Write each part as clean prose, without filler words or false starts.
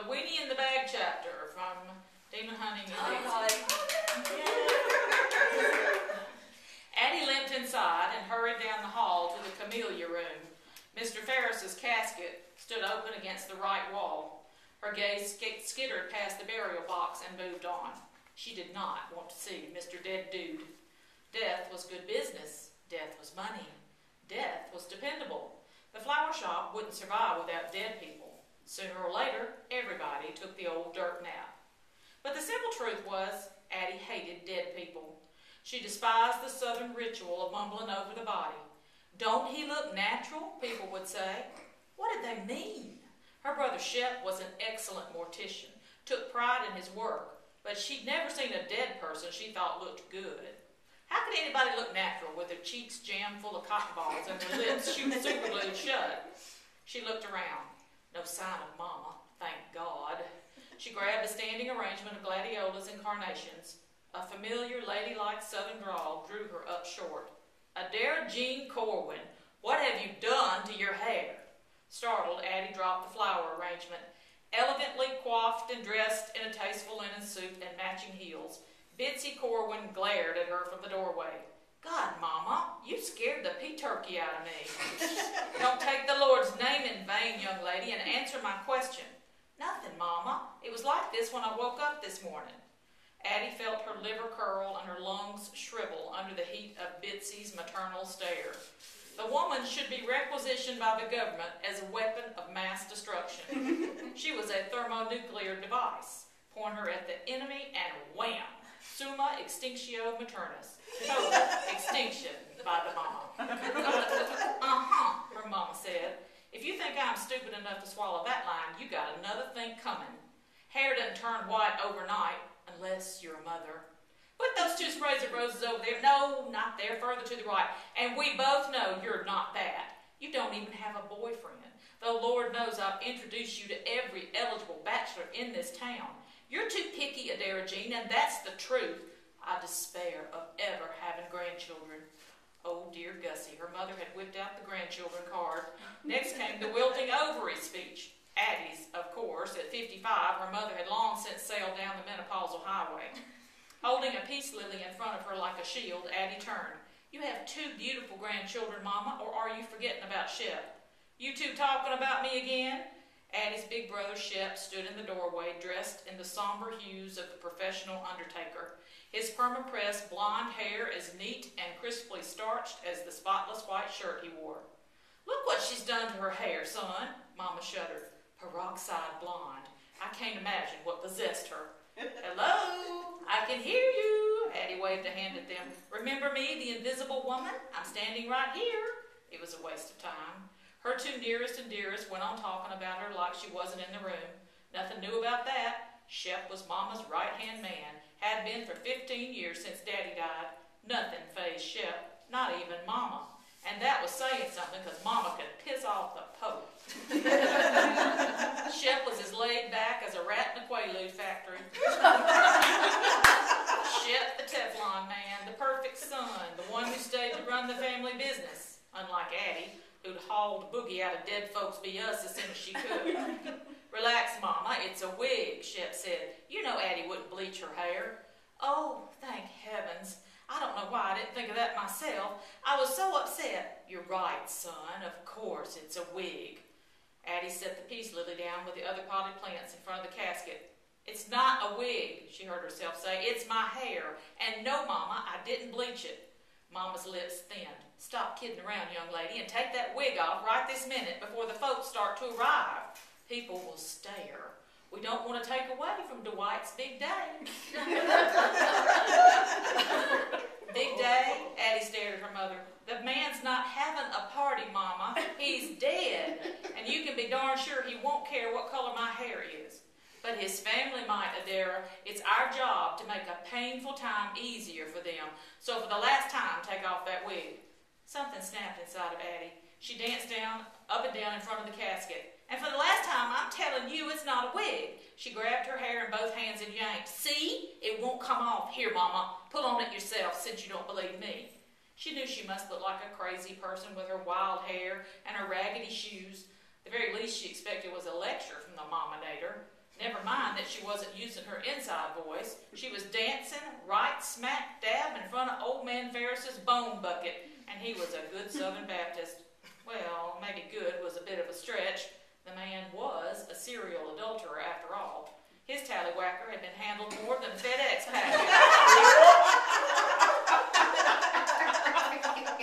Weenie in the Bag chapter from Demon Hunting in Dixie. Addie limped inside and hurried down the hall to the camellia room. Mr. Ferris's casket stood open against the right wall. Her gaze skittered past the burial box and moved on. She did not want to see Mr. Dead Dude. Death was good business. Death was money. Death was dependable. The flower shop wouldn't survive without dead people. Sooner or later, everybody took the old dirt nap. But the simple truth was, Addie hated dead people. She despised the southern ritual of mumbling over the body. "Don't he look natural?" people would say. What did they mean? Her brother Shep was an excellent mortician, took pride in his work, but she'd never seen a dead person she thought looked good. How could anybody look natural with their cheeks jammed full of cotton balls and their lips super glued shut? She looked around. No sign of Mama, thank God. She grabbed a standing arrangement of gladiolas and carnations. A familiar, ladylike southern drawl drew her up short. "Adara Jean Corwin, what have you done to your hair?" Startled, Addie dropped the flower arrangement. Elegantly coiffed and dressed in a tasteful linen suit and matching heels, Bitsy Corwin glared at her from the doorway. "God, Mama, you scared the pea-turkey out of me." "Don't take the Lord's name in vain, young lady, and answer my question." "Nothing, Mama. It was like this when I woke up this morning." Addie felt her liver curl and her lungs shrivel under the heat of Bitsy's maternal stare. The woman should be requisitioned by the government as a weapon of mass destruction. She was a thermonuclear device. Point her at the enemy and wham! Summa extinctio maternus. Total extinction by the mama. Her mama said. "If you think I'm stupid enough to swallow that line, you got another thing coming. Hair doesn't turn white overnight, unless you're a mother. Put those 2 sprays of roses over there. No, not there, further to the right. And we both know you're not that. You don't even have a boyfriend, though Lord knows I've introduced you to every eligible bachelor in this town. You're too picky, Adara Jean, and that's the truth. I despair of ever having grandchildren." Oh, dear Gussie, her mother had whipped out the grandchildren card. Next came the wilting ovary speech. Addie's, of course. At 55, her mother had long since sailed down the menopausal highway. Holding a peace lily in front of her like a shield, Addie turned. "You have 2 beautiful grandchildren, Mama, or are you forgetting about Shep?" "You 2 talking about me again?" Addie's big brother Shep stood in the doorway, dressed in the somber hues of the professional undertaker. His perma-pressed blonde hair as neat and crisply starched as the spotless white shirt he wore. "Look what she's done to her hair, son," Mama shuddered. "Peroxide blonde. I can't imagine what possessed her." "Hello, I can hear you." Addie waved a hand at them. "Remember me, the invisible woman? I'm standing right here." It was a waste of time. Her 2 nearest and dearest went on talking about her like she wasn't in the room. Nothing new about that. Shep was Mama's right-hand man. Had been for 15 years since Daddy died. Nothing fazed Shep, not even Mama. And that was saying something, because Mama could piss off the Pope. Shep was as laid back as a rat in a Quaalude factory. Shep, the Teflon man, the perfect son, the one who stayed to run the family business, unlike Addie, who'd hauled boogie out of dead folks be us as soon as she could. "Relax, Mama, it's a wig," Shep said. "You know Addie wouldn't bleach her hair." "Oh, thank heavens. I don't know why I didn't think of that myself. I was so upset." "You're right, son. Of course it's a wig." Addie set the peace lily down with the other potted plants in front of the casket. "It's not a wig," she heard herself say. "It's my hair. And no, Mama, I didn't bleach it." Mama's lips thinned. "Stop kidding around, young lady, and take that wig off right this minute before the folks start to arrive. People will stare. We don't want to take away from Dwight's big day." "Big day?" Addie stared at her mother. "The man's not having a party, Mama. He's dead. And you can be darn sure he won't care what color my hair is." "But his family might, Adara. It's our job to make a painful time easier for them. So for the last time, take off that wig." Something snapped inside of Addie. She danced up and down in front of the casket. "And for the last time, I'm telling you it's not a wig." She grabbed her hair in both hands and yanked. "See? It won't come off. Here, Mama, pull on it yourself since you don't believe me." She knew she must look like a crazy person with her wild hair and her raggedy shoes. The very least she expected was a lecture from the Mama-nator. Never mind that she wasn't using her inside voice. She was dancing right smack dab in front of old man Ferris's bone bucket, and he was a good Southern Baptist. Well, maybe good was a bit of a stretch. The man was a serial adulterer after all. His tallywhacker had been handled more than a FedEx package.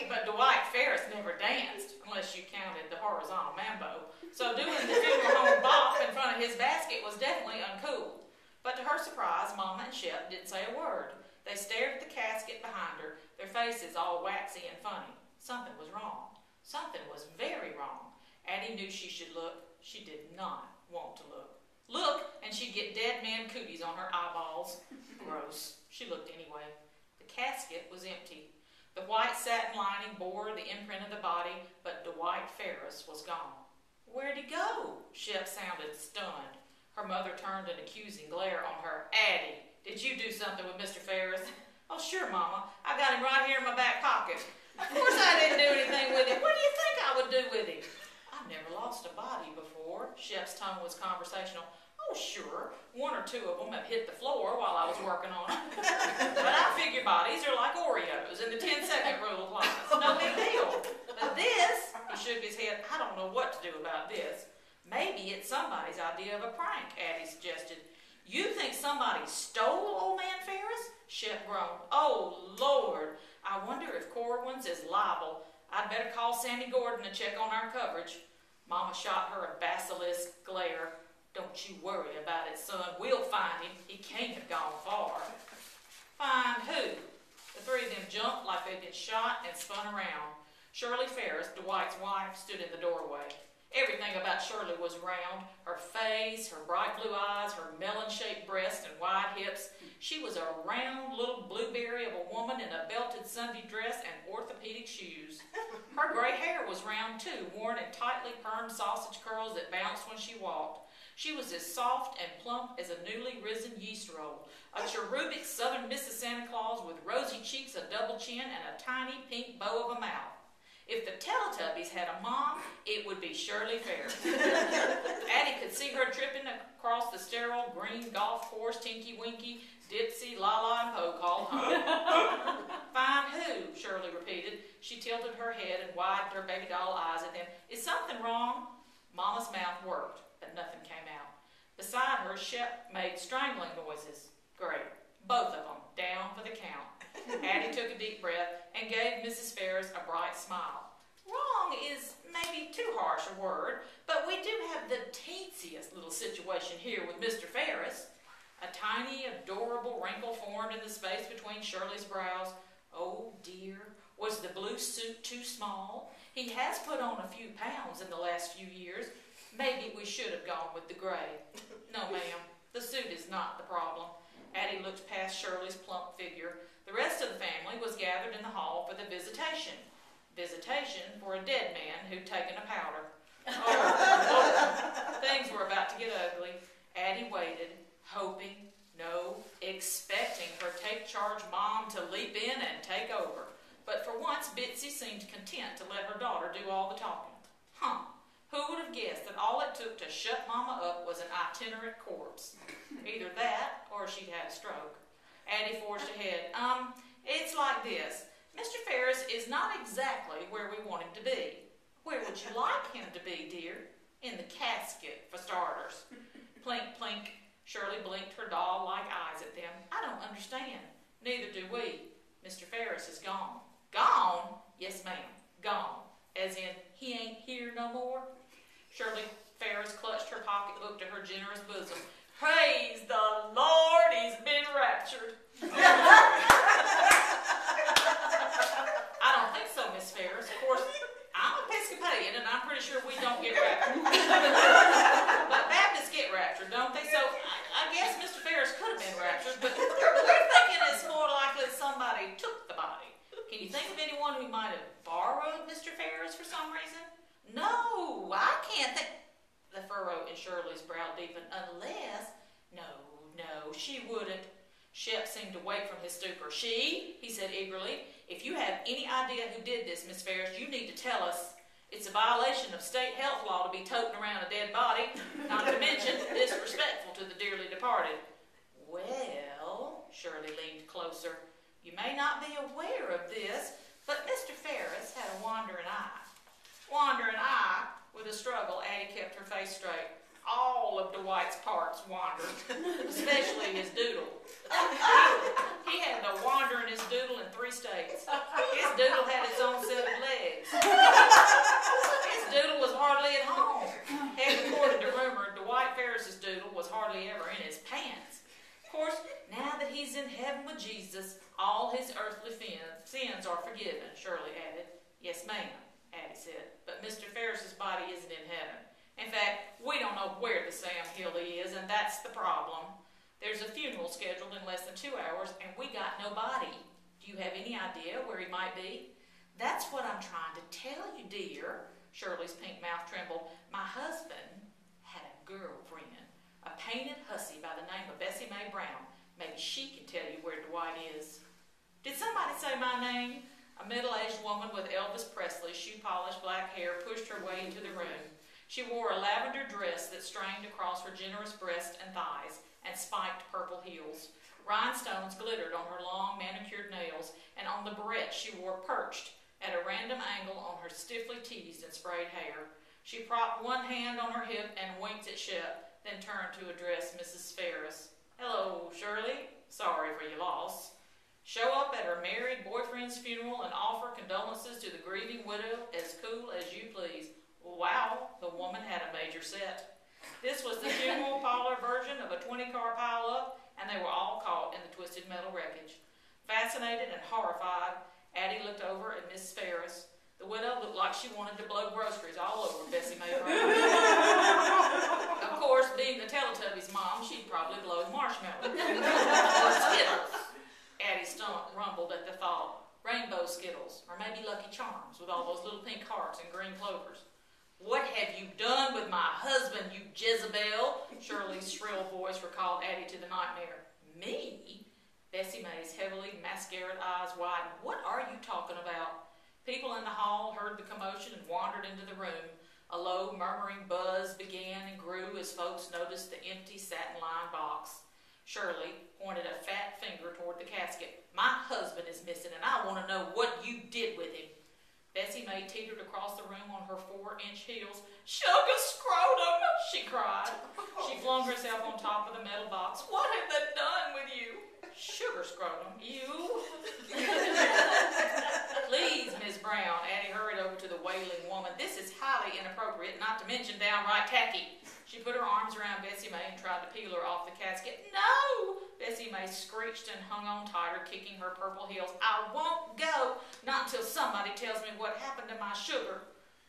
But Dwight Ferris never danced, unless you counted the horizontal mambo. So doing the funeral home bop in front of his basket was definitely uncool. But to her surprise, Mama and Shep didn't say a word. They stared at the casket behind her, their faces all waxy and funny. Something was wrong. Something was very wrong. Addie knew she should look. She did not want to look. Look, and she'd get dead man cooties on her eyeballs. Gross. She looked anyway. The casket was empty. The white satin lining bore the imprint of the body, but Dwight Ferris was gone. Where'd he go? Shep sounded stunned. Her mother turned an accusing glare on her. Addie, did you do something with Mr. Ferris? Oh, sure, Mama. I got him right here in my back pocket. Of course I didn't do anything with him. What do you think I would do with him? I've never lost a body before. Shep's tone was conversational. Oh, sure. One or two of them have hit the floor while I was working on them. But I figure bodies are like Oreos, and the 10-second rule applies. No big deal. But this, he shook his head, I don't know what to do about this. Maybe it's somebody's idea of a prank, Addie suggested. You think somebody stole old man Ferris? Shep groaned. Oh, Lord. I wonder if Corwin's is liable. I'd better call Sammy Gordon to check on our coverage. Mama shot her a basilisk glare. Don't you worry about it, son. We'll find him. He can't have gone far. Find who? The three of them jumped like they'd been shot and spun around. Shirley Ferris, Dwight's wife, stood in the doorway. Everything about Shirley was round. Her face, her bright blue eyes, her melon-shaped breasts and wide hips. She was a round little blueberry of a woman in a belted Sunday dress and orthopedic shoes. Her gray hair was round too, worn in tightly permed sausage curls that bounced when she walked. She was as soft and plump as a newly risen yeast roll, a cherubic Southern Mrs. Santa Claus with rosy cheeks, a double chin, and a tiny pink bow of a mouth. If the Teletubbies had a mom, it would be Shirley Ferris. Addie could see her tripping across the sterile green golf course Tinky Winky, Dixie, Lala, and Po called home. Find who? Shirley repeated. She tilted her head and widened her baby doll eyes at them. Is something wrong? Mama's mouth worked, but nothing came out. Beside her, Shep made strangling noises. Great. Both of them, down for the count. Addie took a deep breath and gave Mrs. Ferris a bright smile. Wrong is maybe too harsh a word, but we do have the teensiest little situation here with Mr. Ferris. A tiny, adorable wrinkle formed in the space between Shirley's brows. Oh dear, was the blue suit too small? He has put on a few pounds in the last few years. Maybe we should have gone with the gray. No, ma'am, the suit is not the problem. Addie looked past Shirley's plump figure. The rest of the family was gathered in the hall for the visitation. Visitation for a dead man who'd taken a powder. Oh, Lord. Things were about to get ugly. Addie waited, hoping, no, expecting her take-charge mom to leap in and take over. But for once, Bitsy seemed content to let her daughter do all the talking. Who would have guessed that all it took to shut Mama up was an itinerant corpse? Either that, or she'd had a stroke. Addie forged ahead. It's like this. Mr. Ferris is not exactly where we want him to be. Where would you like him to be, dear? In the casket, for starters. Plink, plink. Shirley blinked her doll-like eyes at them. I don't understand. Neither do we. Mr. Ferris is gone. Gone? Yes, ma'am. Gone. As in, he ain't here no more? Shirley Ferris clutched her pocketbook to her generous bosom. Praise the Lord, he's been raptured. I don't think so, Miss Ferris. Of course, I'm Episcopalian, and I'm pretty sure we don't get raptured. But Baptists get raptured, don't they? So I guess Mr. Ferris could have been raptured, but we're thinking it's more likely somebody took the body. Can you think of anyone who might have borrowed Mr. Ferris for some reason? No, I can't think. The furrow in Shirley's brow deepened. Unless, no, she wouldn't. Shep seemed to wake from his stupor. She? He said eagerly. If you have any idea who did this, Miss Ferris, you need to tell us. It's a violation of state health law to be toting around a dead body, not to mention disrespectful to the Addie kept her face straight. All of Dwight's parts wandered, especially his doodle. He had to wander in his doodle in 3 states. His doodle had its own set of legs. His doodle was hardly at home. And according to rumor, Dwight Ferris's doodle was hardly ever in his pants. Of course, now that he's in heaven with Jesus, all his earthly sins are forgiven, Shirley added. Yes, ma'am, Addie said, but Mr. Ferris's body isn't in heaven. In fact, we don't know where the Sam Hildy is, and that's the problem. There's a funeral scheduled in less than 2 hours, and we got no body. Do you have any idea where he might be? That's what I'm trying to tell you, dear. Shirley's pink mouth trembled. My husband had a girlfriend, a painted hussy by the name of Bessie Mae Brown. Maybe she can tell you where Dwight is. Did somebody say my name? A middle-aged woman with Elvis Presley's shoe-polished black hair pushed her way into the room. She wore a lavender dress that strained across her generous breast and thighs and spiked purple heels. Rhinestones glittered on her long manicured nails, and on the barrette she wore perched at a random angle on her stiffly teased and sprayed hair. She propped one hand on her hip and winked at Shep, then turned to address Mrs. Ferris. Hello, Shirley. Sorry for your loss. Show up at her married boyfriend's funeral and offer condolences to the grieving widow as cool as you please. Wow, the woman had a major set. This was the funeral parlor version of a 20-car pile-up, and they were all caught in the twisted metal wreckage. Fascinated and horrified, Addie looked over at Miss Ferris. The widow looked like she wanted to blow groceries all over Bessie Mae Brown. Of course, being the Teletubbies' mom, she'd probably blow marshmallows. Or Skittles. Addie's stomach rumbled at the thought. Rainbow Skittles, or maybe Lucky Charms with all those little pink hearts and green clovers. What have you done with my husband, you Jezebel? Shirley's shrill voice recalled Addie to the nightmare. Me? Bessie Mae's heavily mascaraed eyes widened. What are you talking about? People in the hall heard the commotion and wandered into the room. A low, murmuring buzz began and grew as folks noticed the empty satin-lined box. Shirley pointed a fat finger toward the casket. My husband is missing, and I want to know what you did with him. Bessie Mae teetered across the room on her 4-inch heels. Sugar scrotum, she cried. She flung herself on top of the metal box. What have they done with you? Sugar scrotum, you? Please, Miss Brown. Addie hurried over to the wailing woman. This is highly inappropriate, not to mention downright tacky. She put her arms around Bessie Mae and tried to peel her off the casket. No! Bessie Mae screeched and hung on tighter, kicking her purple heels. I won't go, not until somebody tells me what happened to my sugar.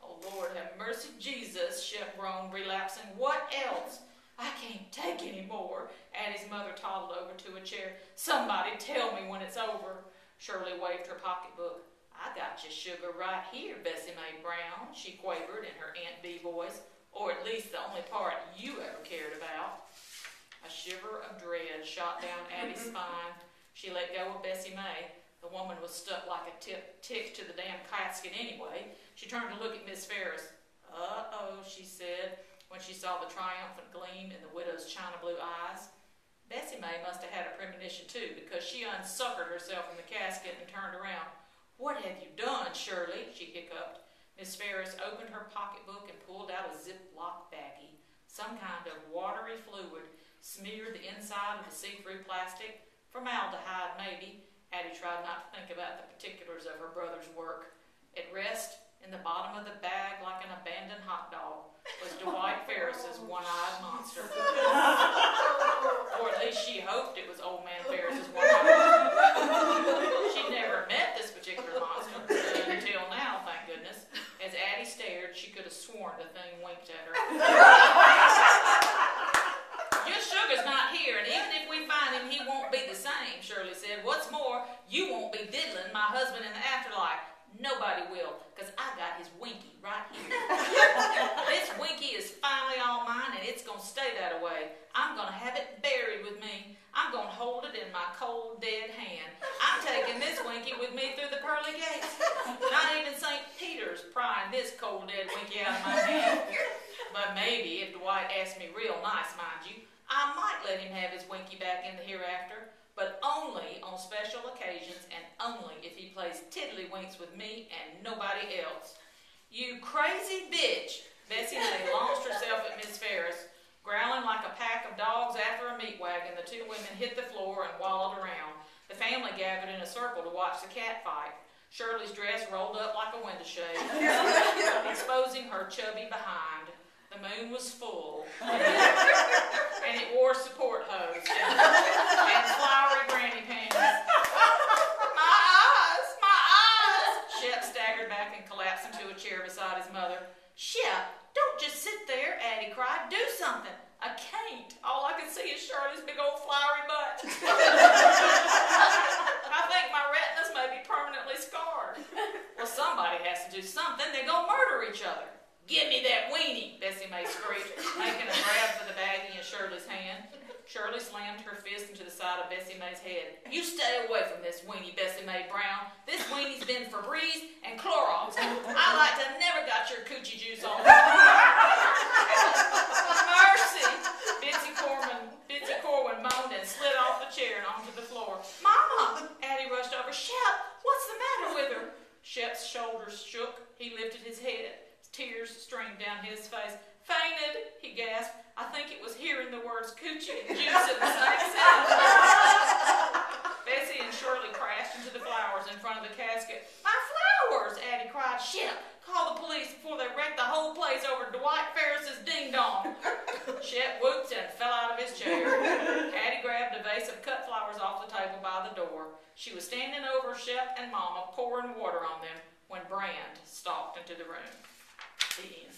Oh, Lord, have mercy, Jesus, Shep groaned, relapsing. What else? I can't take any more. Addie's mother toddled over to a chair. Somebody tell me when it's over. Shirley waved her pocketbook. I got your sugar right here, Bessie Mae Brown, she quavered in her Aunt Bee voice. Or at least the only part you ever cared about. A shiver of dread shot down Addie's spine. She let go of Bessie Mae. The woman was stuck like a tick to the damn casket anyway. She turned to look at Miss Ferris. Uh-oh, she said, when she saw the triumphant gleam in the widow's china blue eyes. Bessie Mae must have had a premonition too, because she unsuckered herself from the casket and turned around. What have you done, Shirley? She hiccuped. Miss Ferris opened her pocketbook and pulled out a Ziploc baggie. Some kind of watery fluid smeared the inside of the see-through plastic. Formaldehyde, maybe. Addie tried not to think about the particulars of her brother's work. At rest, in the bottom of the bag like an abandoned hot dog, was Dwight Ferris's one-eyed monster. Or at least she hoped it was old man Ferris's one-eyed monster. She'd never met this particular monster, until now, thank goodness. As Addie stared, she could have sworn the thing winked at her. Your sugar's not here, and even if we find him, he won't be the same, Shirley said. What's more, you won't be diddling my husband in the afterlife. Nobody will, because I got his Winky right here. This Winky is finally all mine, and it's going to stay that way. I'm going to have it buried with me. I'm going to hold it in my cold, dead hand. I'm taking this Winky with me through the pearly gates. Not even St. Peter's prying this cold, dead Winky out of my hand. But maybe, if Dwight asked me real nice, mind you, I might let him have his Winky back in the hereafter. But only on special occasions and only if he plays tiddlywinks with me and nobody else. You crazy bitch, Bessie May launched herself at Miss Ferris. Growling like a pack of dogs after a meat wagon, the two women hit the floor and wallowed around. The family gathered in a circle to watch the cat fight. Shirley's dress rolled up like a window shade, exposing her chubby behind. The moon was full, and it wore support hose and flowery granny panties. My eyes! My eyes! Shep staggered back and collapsed into a chair beside his mother. Shep, don't just sit there, Addie cried. Do something. I can't. All I can see is Shirley's big old flowery butt. I think my retinas may be permanently scarred. Well, somebody has to do something. They're going to murder each other. Give me that weenie, Bessie May screeched, making a grab for the baggie in Shirley's hand. Shirley slammed her fist into the side of Bessie May's head. You stay away from this weenie, Bessie May Brown. This weenie's been Febreze and Clorox. I like to never got your coochie juice on. Mercy! Bitsy Corwin moaned and slid off the chair and onto the floor. Mama! Addie rushed over. Shep, what's the matter with her? Shep's shoulders shook. He lifted his head. Tears streamed down his face. Fainted, he gasped. I think it was hearing the words coochie and juice in the same sentence. Bessie and Shirley crashed into the flowers in front of the casket. My flowers, Addie cried. Shep, call the police before they wreck the whole place over Dwight Ferris's ding-dong. Shep whooped and fell out of his chair. Addie grabbed a vase of cut flowers off the table by the door. She was standing over Shep and Mama, pouring water on them, when Brand stalked into the room. The end.